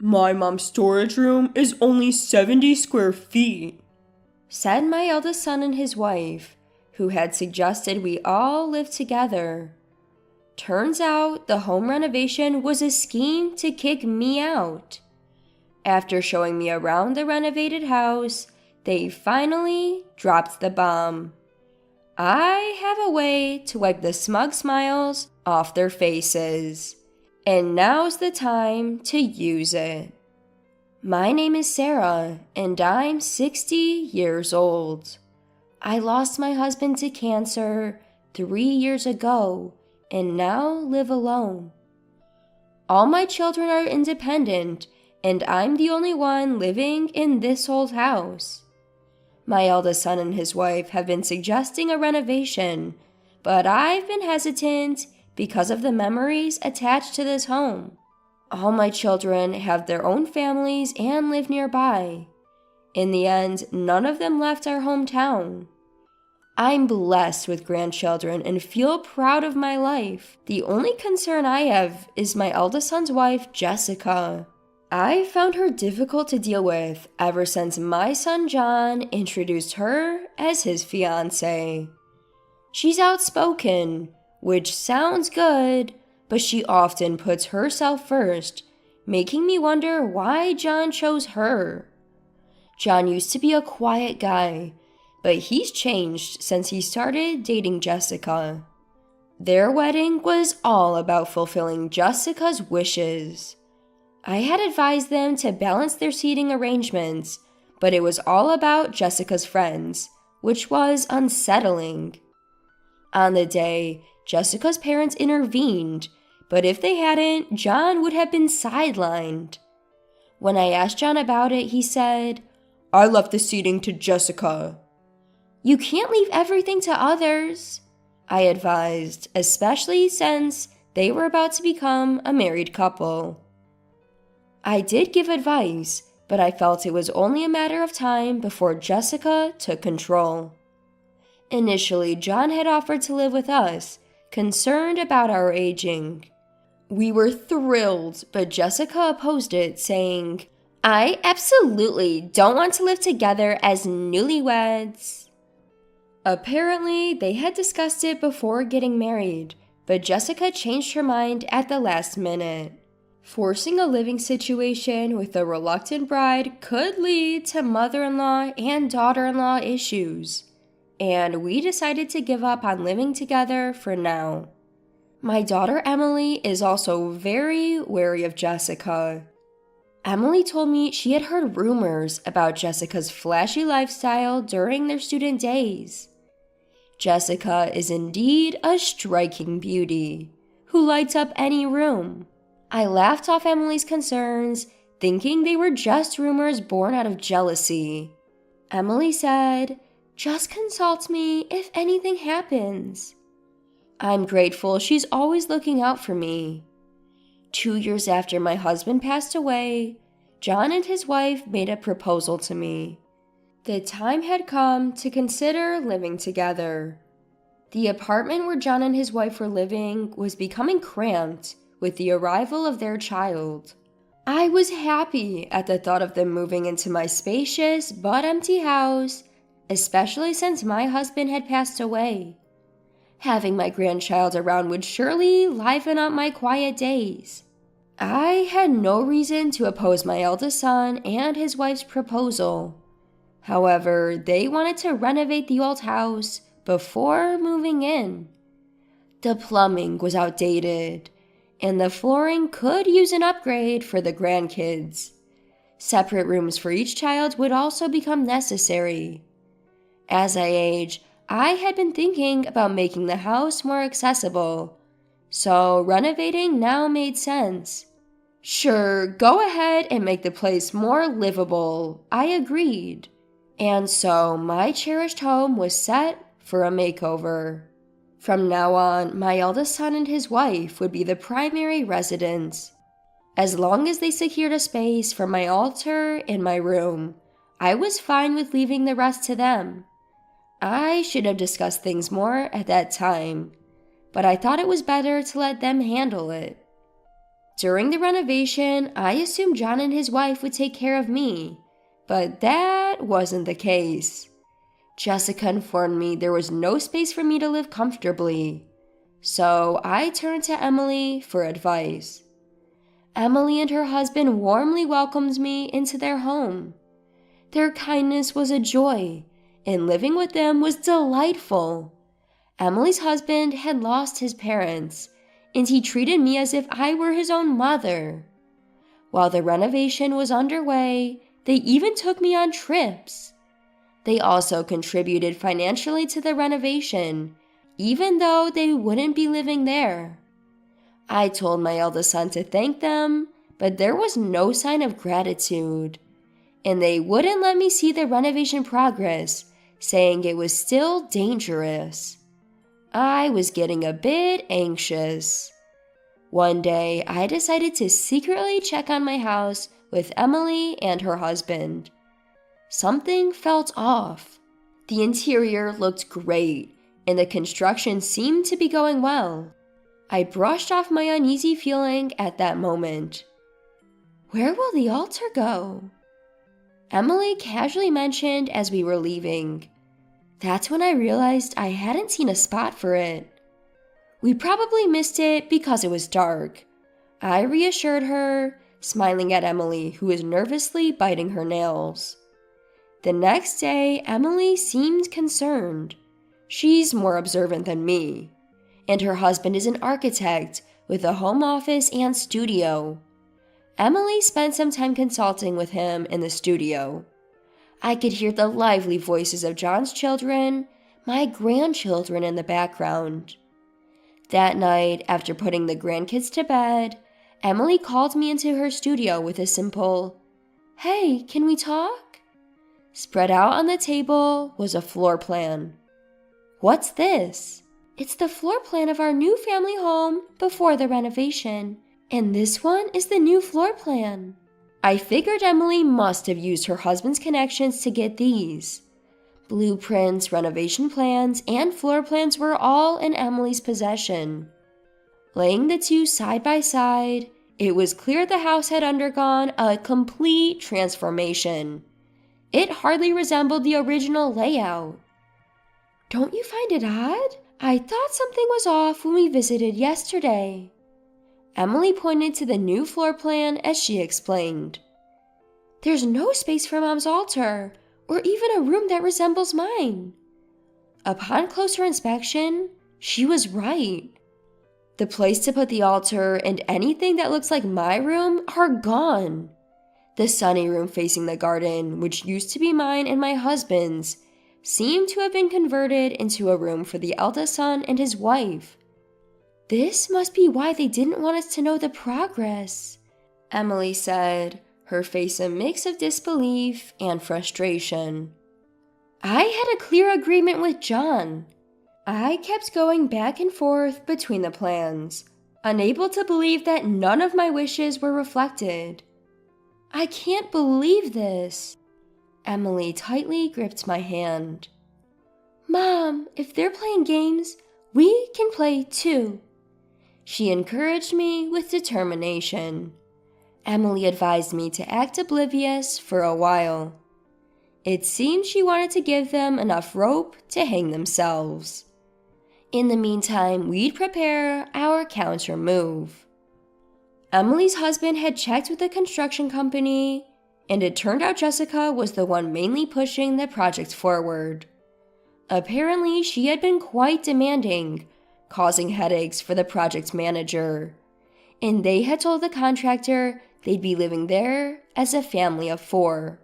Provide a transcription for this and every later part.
My mom's storage room is only 70 square feet, said my eldest son and his wife, who had suggested we all live together. Turns out the home renovation was a scheme to kick me out. After showing me around the renovated house, they finally dropped the bomb. I have a way to wipe the smug smiles off their faces, and now's the time to use it. My name is Sarah, and I'm 60 years old. I lost my husband to cancer 3 years ago and now live alone. All my children are independent, and I'm the only one living in this old house. My eldest son and his wife have been suggesting a renovation, but I've been hesitant because of the memories attached to this home. All my children have their own families and live nearby. In the end, none of them left our hometown. I'm blessed with grandchildren and feel proud of my life. The only concern I have is my eldest son's wife, Jessica. I found her difficult to deal with ever since my son John introduced her as his fiancée. She's outspoken, which sounds good, but she often puts herself first, making me wonder why John chose her. John used to be a quiet guy, but he's changed since he started dating Jessica. Their wedding was all about fulfilling Jessica's wishes. I had advised them to balance their seating arrangements, but it was all about Jessica's friends, which was unsettling. On the day, Jessica's parents intervened, but if they hadn't, John would have been sidelined. When I asked John about it, he said, "I left the seating to Jessica." "You can't leave everything to others," I advised, especially since they were about to become a married couple. I did give advice, but I felt it was only a matter of time before Jessica took control. Initially, John had offered to live with us, concerned about our aging. We were thrilled, but Jessica opposed it, saying, "I absolutely don't want to live together as newlyweds." Apparently, they had discussed it before getting married, but Jessica changed her mind at the last minute. Forcing a living situation with a reluctant bride could lead to mother-in-law and daughter-in-law issues, and we decided to give up on living together for now. My daughter Emily is also very wary of Jessica. Emily told me she had heard rumors about Jessica's flashy lifestyle during their student days. Jessica is indeed a striking beauty who lights up any room. I laughed off Emily's concerns, thinking they were just rumors born out of jealousy. Emily said, "Just consult me if anything happens." I'm grateful she's always looking out for me. 2 years after my husband passed away, John and his wife made a proposal to me. The time had come to consider living together. The apartment where John and his wife were living was becoming cramped with the arrival of their child. I was happy at the thought of them moving into my spacious but empty house, especially since my husband had passed away. Having my grandchild around would surely liven up my quiet days. I had no reason to oppose my eldest son and his wife's proposal. However, they wanted to renovate the old house before moving in. The plumbing was outdated, and the flooring could use an upgrade for the grandkids. Separate rooms for each child would also become necessary. As I age, I had been thinking about making the house more accessible, so renovating now made sense. "Sure, go ahead and make the place more livable," I agreed. And so my cherished home was set for a makeover. From now on, my eldest son and his wife would be the primary residents. As long as they secured a space for my altar and my room, I was fine with leaving the rest to them. I should have discussed things more at that time, but I thought it was better to let them handle it. During the renovation, I assumed John and his wife would take care of me, but that wasn't the case. Jessica informed me there was no space for me to live comfortably, so I turned to Emily for advice. Emily and her husband warmly welcomed me into their home. Their kindness was a joy, and living with them was delightful. Emily's husband had lost his parents, and he treated me as if I were his own mother. While the renovation was underway, they even took me on trips. They also contributed financially to the renovation, even though they wouldn't be living there. I told my eldest son to thank them, but there was no sign of gratitude. And they wouldn't let me see the renovation progress, saying it was still dangerous. I was getting a bit anxious. One day, I decided to secretly check on my house with Emily and her husband. Something felt off. The interior looked great, and the construction seemed to be going well. I brushed off my uneasy feeling at that moment. "Where will the altar go?" Emily casually mentioned as we were leaving. That's when I realized I hadn't seen a spot for it. We probably missed it because it was dark. I reassured her, smiling at Emily, who was nervously biting her nails. The next day, Emily seemed concerned. She's more observant than me. And her husband is an architect with a home office and studio. Emily spent some time consulting with him in the studio. I could hear the lively voices of John's children, my grandchildren in the background. That night, after putting the grandkids to bed, Emily called me into her studio with a simple, "Hey, can we talk?" Spread out on the table was a floor plan. "What's this?" "It's the floor plan of our new family home before the renovation, and this one is the new floor plan." I figured Emily must have used her husband's connections to get these. Blueprints, renovation plans, and floor plans were all in Emily's possession. Laying the two side by side, it was clear the house had undergone a complete transformation. It hardly resembled the original layout. "Don't you find it odd? I thought something was off when we visited yesterday." Emily pointed to the new floor plan as she explained. "There's no space for Mom's altar, or even a room that resembles mine." Upon closer inspection, she was right. The place to put the altar and anything that looks like my room are gone. The sunny room facing the garden, which used to be mine and my husband's, seemed to have been converted into a room for the eldest son and his wife. "This must be why they didn't want us to know the progress," Emily said, her face a mix of disbelief and frustration. I had a clear agreement with John. I kept going back and forth between the plans, unable to believe that none of my wishes were reflected. "I can't believe this." Emily tightly gripped my hand. "Mom, if they're playing games, we can play too." She encouraged me with determination. Emily advised me to act oblivious for a while. It seemed she wanted to give them enough rope to hang themselves. In the meantime, we'd prepare our counter move. Emily's husband had checked with the construction company, and it turned out Jessica was the one mainly pushing the project forward. Apparently, she had been quite demanding, causing headaches for the project manager, and they had told the contractor they'd be living there as a family of 4.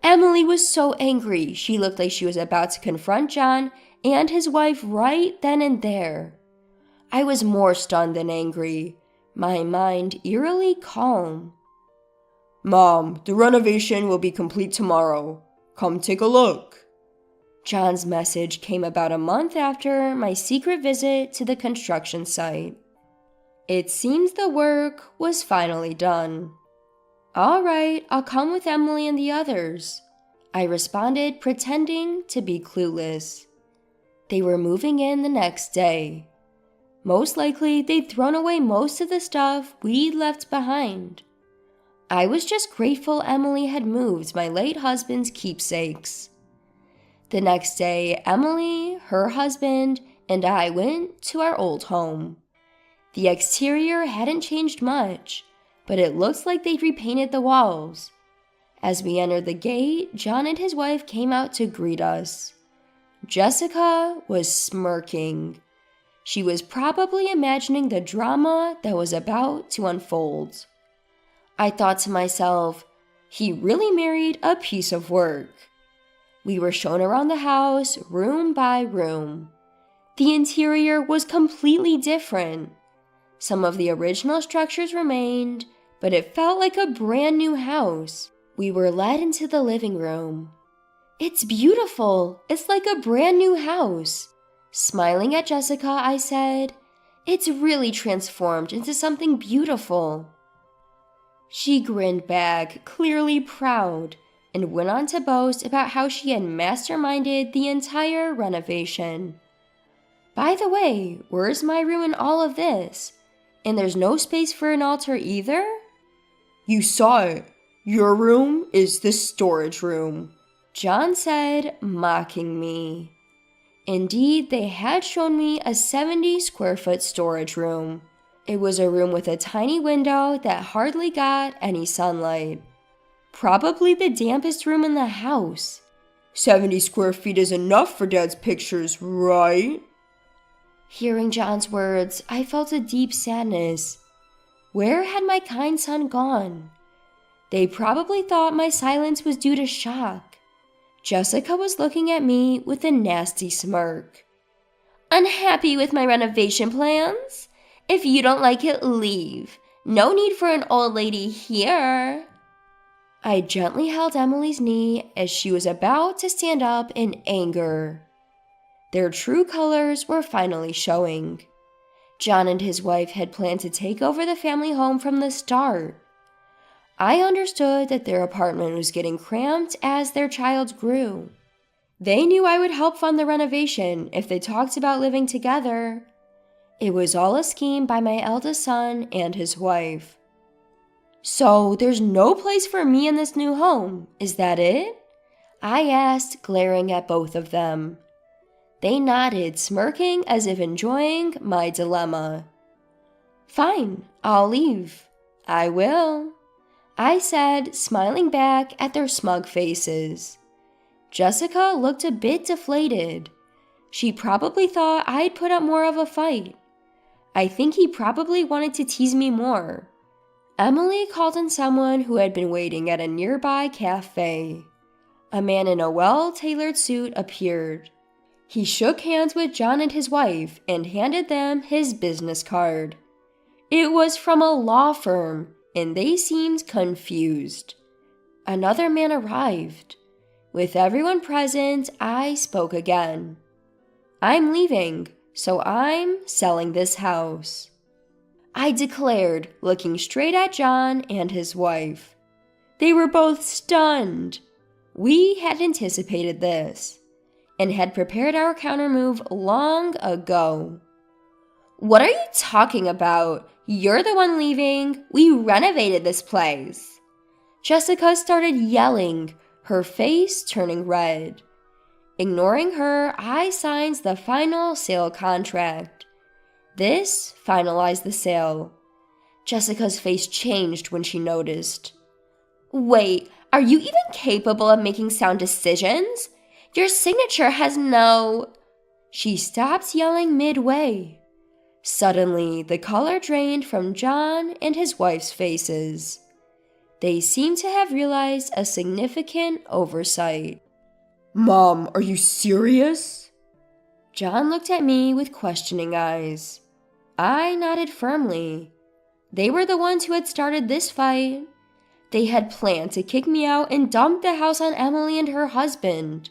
Emily was so angry she looked like she was about to confront John and his wife right then and there. I was more stunned than angry, my mind eerily calm. "Mom, the renovation will be complete tomorrow. Come take a look." John's message came about a month after my secret visit to the construction site. It seems the work was finally done. "All right, I'll come with Emily and the others," I responded, pretending to be clueless. They were moving in the next day. Most likely, they'd thrown away most of the stuff we'd left behind. I was just grateful Emily had moved my late husband's keepsakes. The next day, Emily, her husband, and I went to our old home. The exterior hadn't changed much, but it looked like they'd repainted the walls. As we entered the gate, John and his wife came out to greet us. Jessica was smirking. She was probably imagining the drama that was about to unfold. I thought to myself, he really married a piece of work. We were shown around the house, room by room. The interior was completely different. Some of the original structures remained, but it felt like a brand new house. We were led into the living room. "It's beautiful. It's like a brand new house." Smiling at Jessica, I said, "It's really transformed into something beautiful." She grinned back, clearly proud, and went on to boast about how she had masterminded the entire renovation. "By the way, where's my room in all of this? And there's no space for an altar either?" "You saw it. Your room is the storage room," John said, mocking me. Indeed, they had shown me a 70-square-foot storage room. It was a room with a tiny window that hardly got any sunlight. Probably the dampest room in the house. 70 square feet is enough for Dad's pictures, right? Hearing John's words, I felt a deep sadness. Where had my kind son gone? They probably thought my silence was due to shock. Jessica was looking at me with a nasty smirk. "Unhappy with my renovation plans? If you don't like it, leave. No need for an old lady here." I gently held Emily's knee as she was about to stand up in anger. Their true colors were finally showing. John and his wife had planned to take over the family home from the start. I understood that their apartment was getting cramped as their child grew. They knew I would help fund the renovation if they talked about living together. It was all a scheme by my eldest son and his wife. "So there's no place for me in this new home, is that it?" I asked, glaring at both of them. They nodded, smirking as if enjoying my dilemma. "Fine, I'll leave." "I will," I said, smiling back at their smug faces. Jessica looked a bit deflated. She probably thought I'd put up more of a fight. I think he probably wanted to tease me more. Emily called in someone who had been waiting at a nearby cafe. A man in a well-tailored suit appeared. He shook hands with John and his wife and handed them his business card. It was from a law firm, and they seemed confused. Another man arrived. With everyone present, I spoke again. "I'm leaving, so I'm selling this house," I declared, looking straight at John and his wife. They were both stunned. We had anticipated this, and had prepared our countermove long ago. "What are you talking about? You're the one leaving. We renovated this place." Jessica started yelling, her face turning red. Ignoring her, I signed the final sale contract. This finalized the sale. Jessica's face changed when she noticed. "Wait, are you even capable of making sound decisions? Your signature has no—" She stopped yelling midway. Suddenly, the color drained from John and his wife's faces. They seemed to have realized a significant oversight. "Mom, are you serious?" John looked at me with questioning eyes. I nodded firmly. They were the ones who had started this fight. They had planned to kick me out and dump the house on Emily and her husband.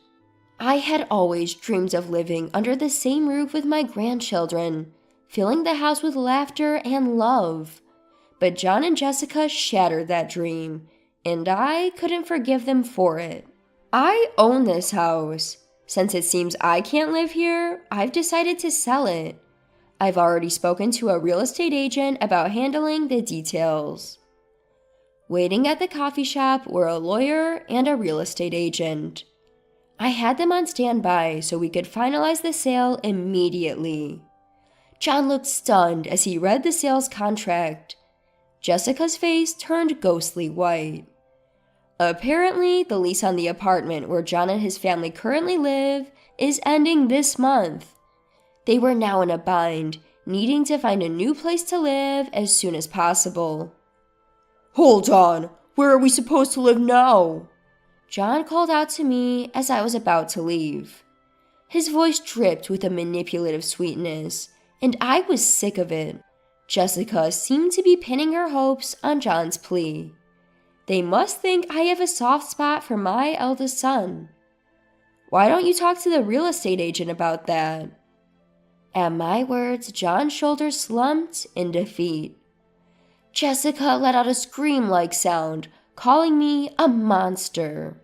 I had always dreamed of living under the same roof with my grandchildren, filling the house with laughter and love. But John and Jessica shattered that dream, and I couldn't forgive them for it. I own this house. Since it seems I can't live here, I've decided to sell it. I've already spoken to a real estate agent about handling the details. Waiting at the coffee shop were a lawyer and a real estate agent. I had them on standby so we could finalize the sale immediately. John looked stunned as he read the sales contract. Jessica's face turned ghostly white. Apparently, the lease on the apartment where John and his family currently live is ending this month. They were now in a bind, needing to find a new place to live as soon as possible. Hold on, where are we supposed to live now? John called out to me as I was about to leave. His voice dripped with a manipulative sweetness, and I was sick of it. Jessica seemed to be pinning her hopes on John's plea. They must think I have a soft spot for my eldest son. Why don't you talk to the real estate agent about that? At my words, John's shoulders slumped in defeat. Jessica let out a scream-like sound, calling me a monster.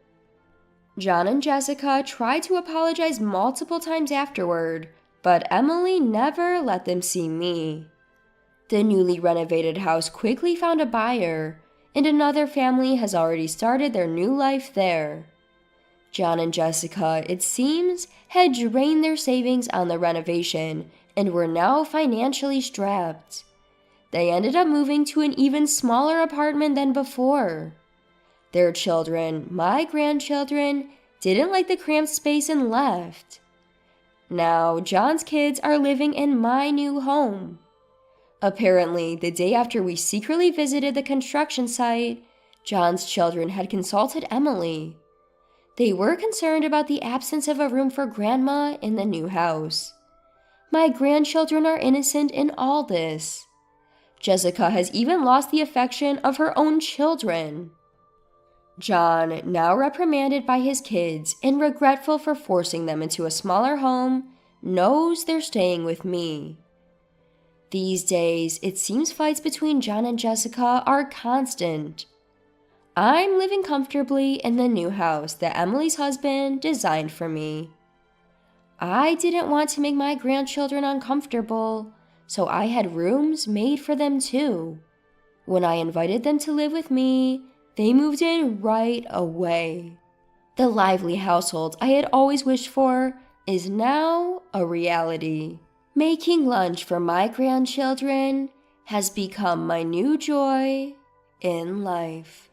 John and Jessica tried to apologize multiple times afterward, but Emily never let them see me. The newly renovated house quickly found a buyer, and another family has already started their new life there. John and Jessica, it seems, had drained their savings on the renovation and were now financially strapped. They ended up moving to an even smaller apartment than before. Their children, my grandchildren, didn't like the cramped space and left. Now, John's kids are living in my new home. Apparently, the day after we secretly visited the construction site, John's children had consulted Emily. They were concerned about the absence of a room for Grandma in the new house. My grandchildren are innocent in all this. Jessica has even lost the affection of her own children. John, now reprimanded by his kids and regretful for forcing them into a smaller home, knows they're staying with me. These days, it seems fights between John and Jessica are constant. I'm living comfortably in the new house that Emily's husband designed for me. I didn't want to make my grandchildren uncomfortable, so I had rooms made for them too. When I invited them to live with me, they moved in right away. The lively household I had always wished for is now a reality. Making lunch for my grandchildren has become my new joy in life.